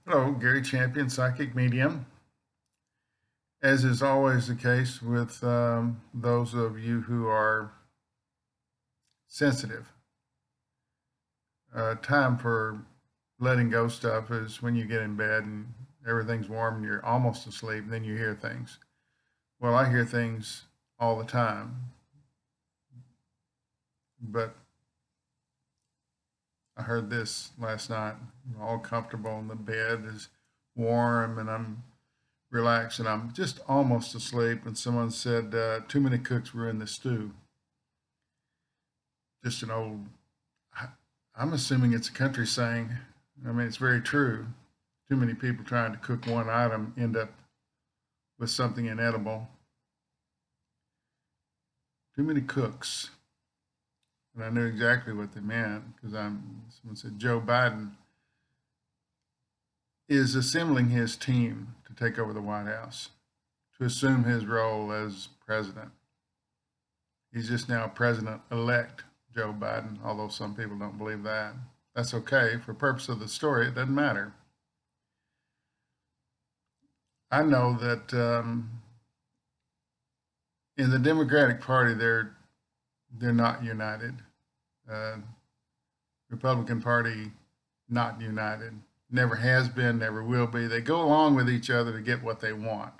Hello, Gary Champion, psychic medium. As is always the case with those of you who are sensitive, time for letting go stuff is when you get in bed and everything's warm and you're almost asleep, and then you hear things. Well, I hear things all the time, but I heard this last night. I'm all comfortable in the bed, is warm, and I'm relaxed, and I'm just almost asleep. And someone said, too many cooks were in the stew. Just an old, I'm assuming it's a country saying. I mean, it's very true. Too many people trying to cook one item end up with something inedible. Too many cooks. And I knew exactly what they meant because someone said Joe Biden is assembling his team to take over the White House, to assume his role as president. He's just now president-elect Joe Biden, although some people don't believe that. That's okay. For purpose of the story, it doesn't matter. I know that in the Democratic Party, they're not united. Uh, Republican Party not united. Never has been, never will be. They go along with each other to get what they want.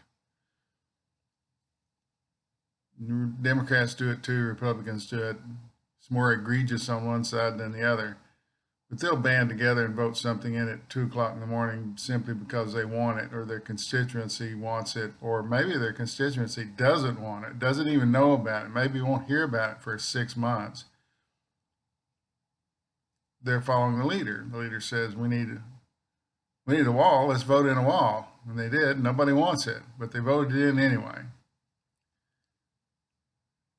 Democrats do it too. Republicans do it. It's more egregious on one side than the other. But they'll band together and vote something in at 2 o'clock in the morning simply because they want it, or their constituency wants it, or maybe their constituency doesn't want it, doesn't even know about it, maybe won't hear about it for 6 months. They're following the leader. The leader says we need a wall. Let's vote in a wall, and they did. Nobody wants it, but they voted it in anyway.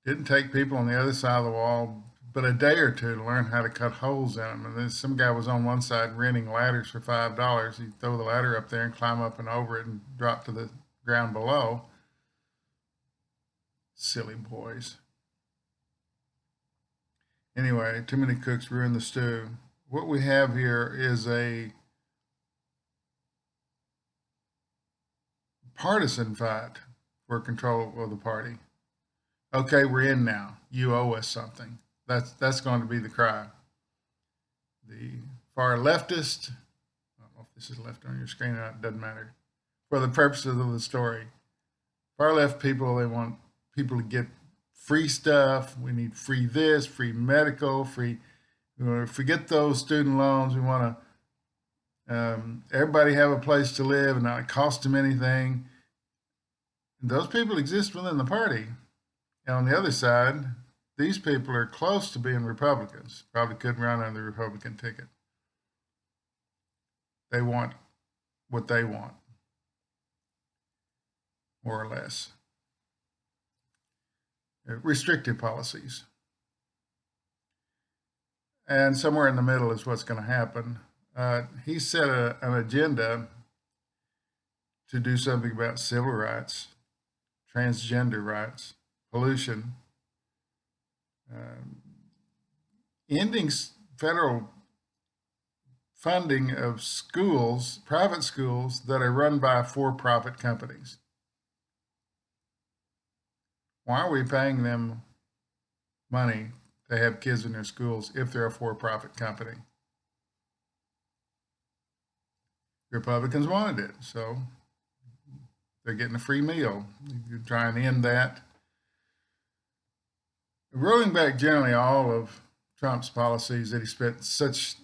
Didn't take people on the other side of the wall but a day or two to learn how to cut holes in them. And then some guy was on one side renting ladders for $5. He'd throw the ladder up there and climb up and over it and drop to the ground below. Silly boys. Anyway, too many cooks ruin the stew. What we have here is a partisan fight for control of the party. Okay, we're in now. You owe us something. That's going to be the cry. The far leftist, I don't know if this is left on your screen or not, it doesn't matter. For the purposes of the story, far left people, they want people to get free stuff. We need free this, free medical, free. We want to forget those student loans. We want to everybody have a place to live and not cost them anything. And those people exist within the party. And on the other side, these people are close to being Republicans. Probably could run on the Republican ticket. They want what they want, more or less. Restrictive policies. And somewhere in the middle is what's going to happen. He set an agenda to do something about civil rights, transgender rights, pollution, ending federal funding of schools, private schools that are run by for-profit companies. Why are we paying them money to have kids in their schools if they're a for-profit company? Republicans wanted it, so they're getting a free meal. You're trying to end that. Rolling back generally all of Trump's policies that he spent such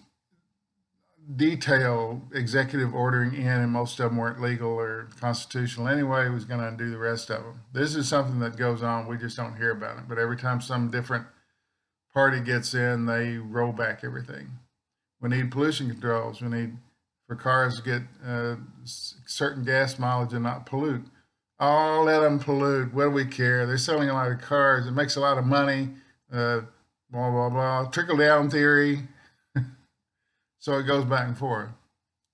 detailed executive ordering in, and most of them weren't legal or constitutional anyway. He was going to undo the rest of them. This is something that goes on. We just don't hear about it. But every time some different party gets in, they roll back everything. We need pollution controls. We need for cars to get certain gas mileage and not pollute. Oh, let them pollute. What do we care? They're selling a lot of cars. It makes a lot of money. Blah, blah, blah. Trickle down theory. So it goes back and forth.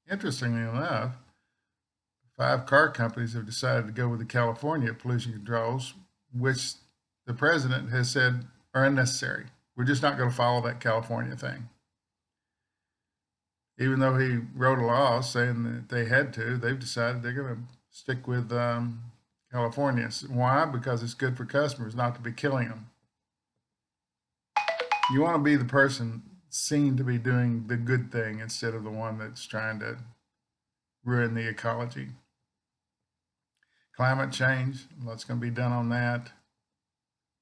Interestingly enough, 5 car companies have decided to go with the California pollution controls, which the president has said are unnecessary. We're just not going to follow that California thing. Even though he wrote a law saying that they had to, they've decided they're going to stick with California. Why? Because it's good for customers not to be killing them. You want to be the person seen to be doing the good thing instead of the one that's trying to ruin the ecology. Climate change, what's going to be done on that?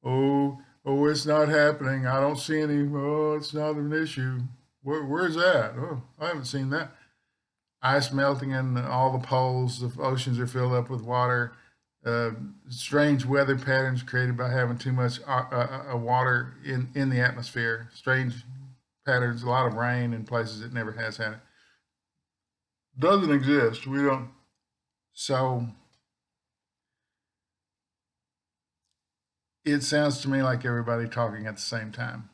Oh, it's not happening. I don't see any. Oh, it's not an issue. Where's that? Oh, I haven't seen that. Ice melting in all the poles. The oceans are filled up with water. Uh, Strange weather patterns created by having too much water in the atmosphere. Strange patterns, a lot of rain in places it never has had it. Doesn't exist. We don't. So it sounds to me like everybody talking at the same time.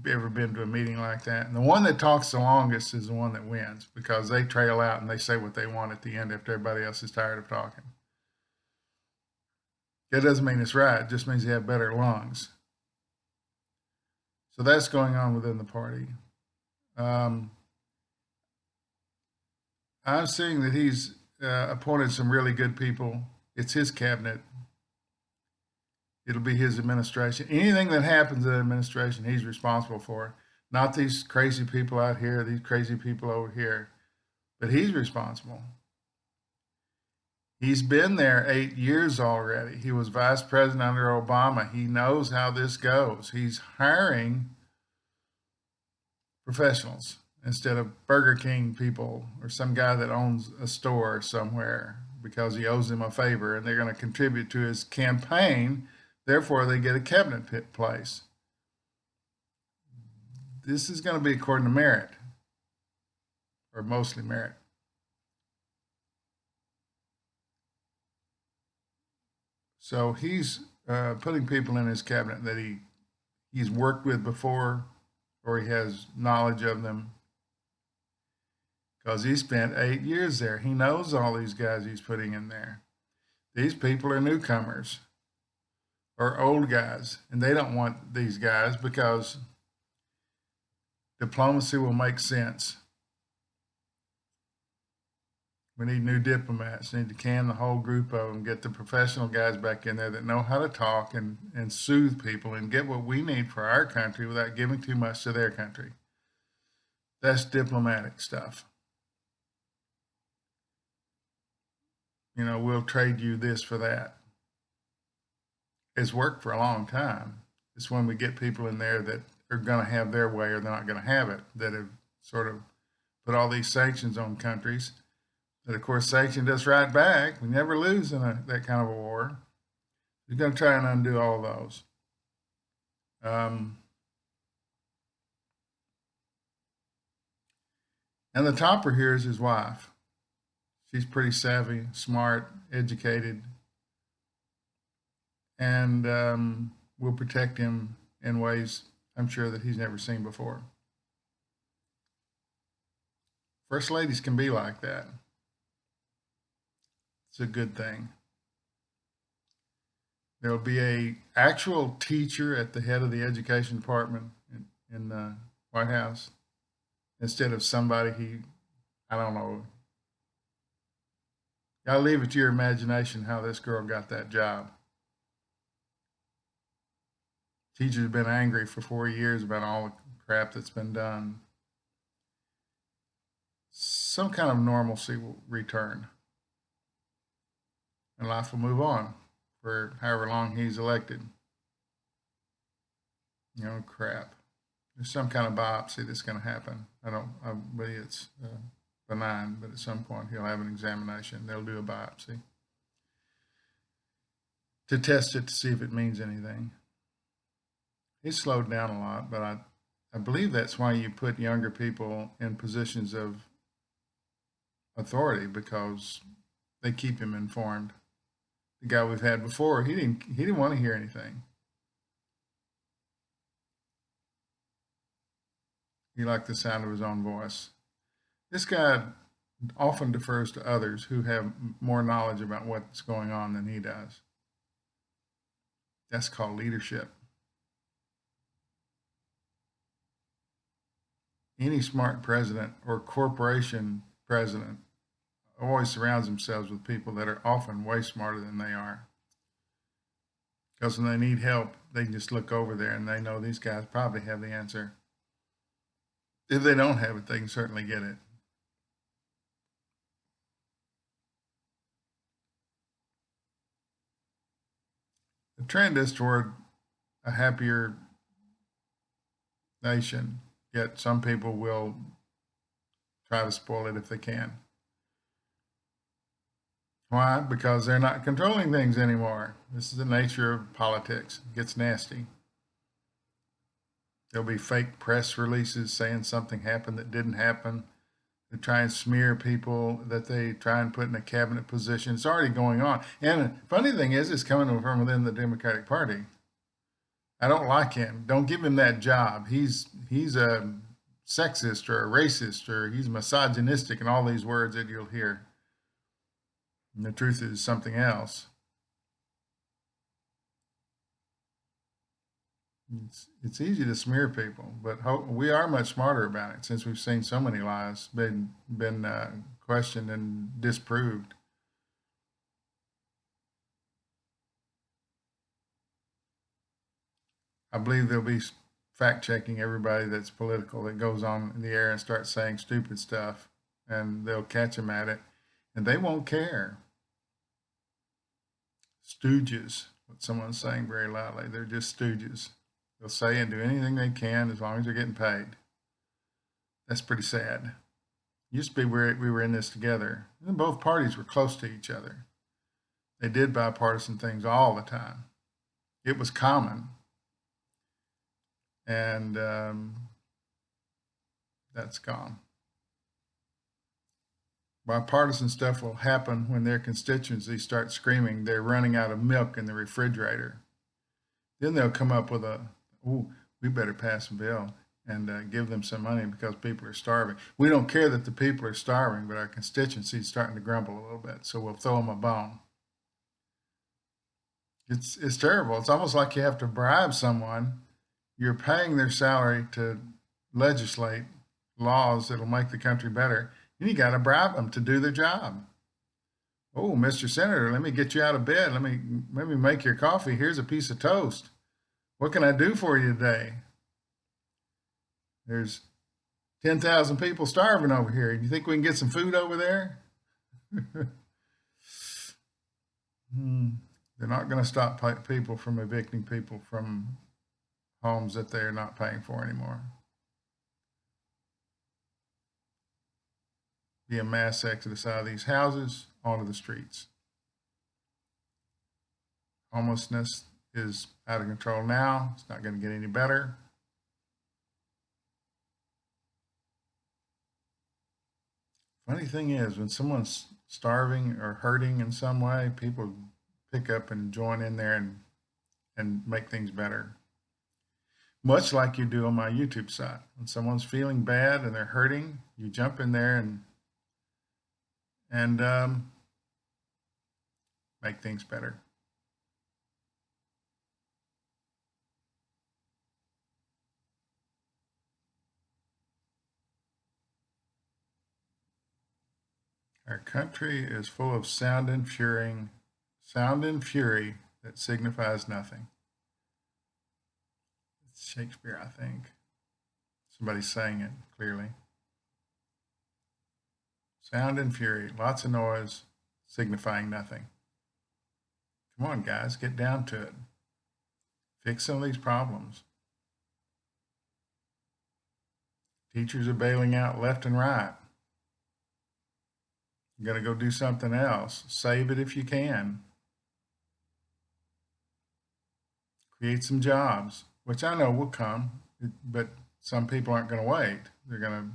Ever been to a meeting like that? And the one that talks the longest is the one that wins because they trail out and they say what they want at the end after everybody else is tired of talking. That doesn't mean it's right. It just means they have better lungs. So that's going on within the party. Um, I'm seeing that he's appointed some really good people. It's his cabinet. It'll be his administration. Anything that happens in the administration, he's responsible for. Not these crazy people out here, these crazy people over here, but he's responsible. He's been there 8 years already. He was vice president under Obama. He knows how this goes. He's hiring professionals instead of Burger King people or some guy that owns a store somewhere because he owes them a favor and they're going to contribute to his campaign. Therefore, they get a cabinet place. This is going to be according to merit, or mostly merit. So he's putting people in his cabinet that he's worked with before, or he has knowledge of them, because he spent 8 years there. He knows all these guys he's putting in there. These people are newcomers or old guys, and they don't want these guys because diplomacy will make sense. We need new diplomats. We need to can the whole group of them, get the professional guys back in there that know how to talk and soothe people and get what we need for our country without giving too much to their country. That's diplomatic stuff. You know, we'll trade you this for that. It's worked for a long time. It's when we get people in there that are going to have their way or they're not going to have it, that have sort of put all these sanctions on countries that, of course, sanctioned us right back. We never lose in that kind of a war. He's going to try and undo all those. And the topper here is his wife. She's pretty savvy, smart, educated, and will protect him in ways I'm sure that he's never seen before. First ladies can be like that. It's a good thing. There will be a actual teacher at the head of the education department in the White House instead of somebody I don't know. Gotta leave it to your imagination how this girl got that job. Teachers have been angry for 4 years about all the crap that's been done. Some kind of normalcy will return and life will move on for however long he's elected. You know, crap. There's some kind of biopsy that's going to happen. I believe it's benign, but at some point he'll have an examination. They'll do a biopsy to test it to see if it means anything. He's slowed down a lot, but I believe that's why you put younger people in positions of authority because they keep him informed. The guy we've had before, he didn't want to hear anything. He liked the sound of his own voice. This guy often defers to others who have more knowledge about what's going on than he does. That's called leadership. any smart president or corporation president always surrounds themselves with people that are often way smarter than they are. Because when they need help, they can just look over there and they know these guys probably have the answer. If they don't have it, they can certainly get it. The trend is toward a happier nation, yet some people will try to spoil it if they can. Why? Because they're not controlling things anymore. This is the nature of politics. It gets nasty. There'll be fake press releases saying something happened that didn't happen. They try and smear people that they try and put in a cabinet position. It's already going on. And the funny thing is, it's coming from within the Democratic Party. I don't like him. Don't give him that job. He's a sexist or a racist or he's misogynistic and all these words that you'll hear. And the truth is something else. It's easy to smear people, but we are much smarter about it since we've seen so many lies been questioned and disproved. I believe there'll be fact checking everybody that's political that goes on in the air and starts saying stupid stuff, and they'll catch them at it, and they won't care. Stooges, what someone's saying very loudly, they're just stooges. They'll say and do anything they can as long as they're getting paid. That's pretty sad. Used to be we were in this together, and both parties were close to each other. They did bipartisan things all the time. It was common, and that's gone. Bipartisan stuff will happen when their constituencies start screaming they're running out of milk in the refrigerator. Then they'll come up with we better pass a bill and give them some money because people are starving. We don't care that the people are starving, but our constituency is starting to grumble a little bit, so we'll throw them a bone. It's terrible. It's almost like you have to bribe someone. You're paying their salary to legislate laws that'll make the country better. And you got to bribe them to do their job. Oh, Mr. Senator, let me get you out of bed. Let me make your coffee. Here's a piece of toast. What can I do for you today? There's 10,000 people starving over here. Do you think we can get some food over there? They're not going to stop people from evicting people from homes that they're not paying for anymore. Be a mass exodus out of these houses onto the streets. Homelessness is out of control now. It's not going to get any better. Funny thing is, when someone's starving or hurting in some way, people pick up and join in there and make things better. Much like you do on my YouTube site. When someone's feeling bad and they're hurting, you jump in there and make things better. Our country is full of sound and fury that signifies nothing. It's Shakespeare, I think. Somebody's saying it clearly. Sound and fury, lots of noise, signifying nothing. Come on, guys, get down to it. Fix some of these problems. Teachers are bailing out left and right. You're going to go do something else. Save it if you can. Create some jobs, which I know will come, but some people aren't going to wait. They're going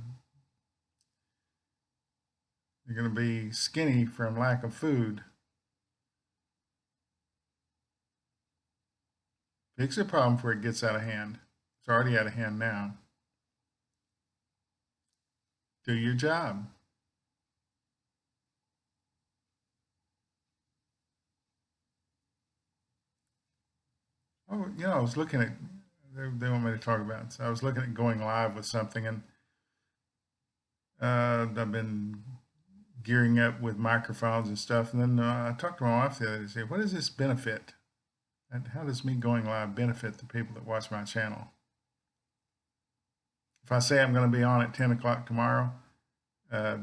to be skinny from lack of food. Fix the problem before it gets out of hand. It's already out of hand now. Do your job. Oh, I was looking at, they want me to talk about it. So I was looking at going live with something, and I've been gearing up with microphones and stuff. And then I talked to my wife the other day. Said, what does this benefit? And how does me going live benefit the people that watch my channel? If I say I'm going to be on at 10 o'clock tomorrow, uh,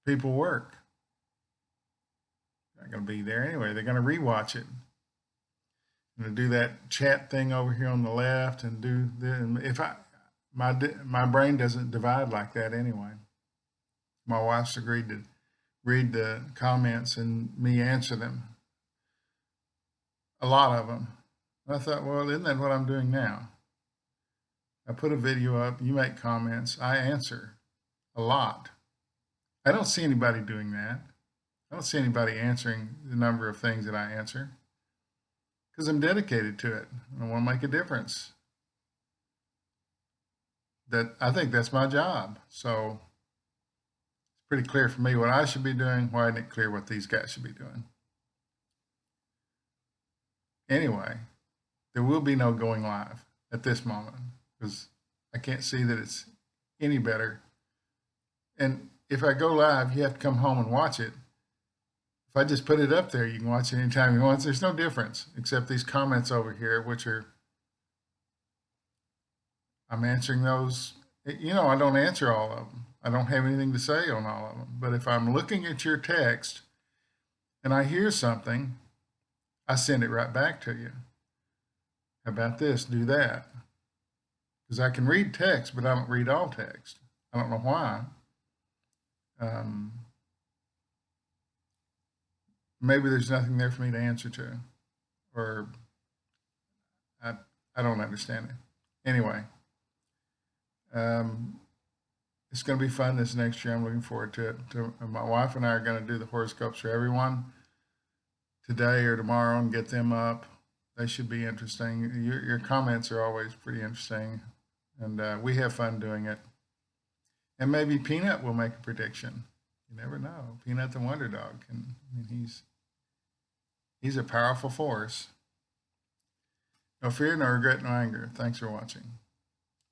people work. They're not going to be there anyway. They're going to rewatch it. I'm going to do that chat thing over here on the left and do the, and if my brain doesn't divide like that anyway. My wife's agreed to read the comments and me answer them. A lot of them. I thought, well, isn't that what I'm doing now? I put a video up, you make comments, I answer a lot. I don't see anybody doing that. I don't see anybody answering the number of things that I answer because I'm dedicated to it. I want to make a difference. I think that's my job. So it's pretty clear for me what I should be doing. Why isn't it clear what these guys should be doing? Anyway, there will be no going live at this moment because I can't see that it's any better. And if I go live, you have to come home and watch it. If I just put it up there, you can watch it anytime you want. There's no difference except these comments over here, which are, I'm answering those. You know, I don't answer all of them. I don't have anything to say on all of them. But if I'm looking at your text and I hear something, I send it right back to you. How about this? Do that. Because I can read text, but I don't read all text. I don't know why. Maybe there's nothing there for me to answer to, or I don't understand it. Anyway, it's going to be fun this next year. I'm looking forward to it. My wife and I are going to do the horoscopes for everyone today or tomorrow and get them up. They should be interesting. Your comments are always pretty interesting, and we have fun doing it. And maybe Peanut will make a prediction. You never know. Peanut the Wonder Dog. He's a powerful force. No fear, no regret, no anger. Thanks for watching.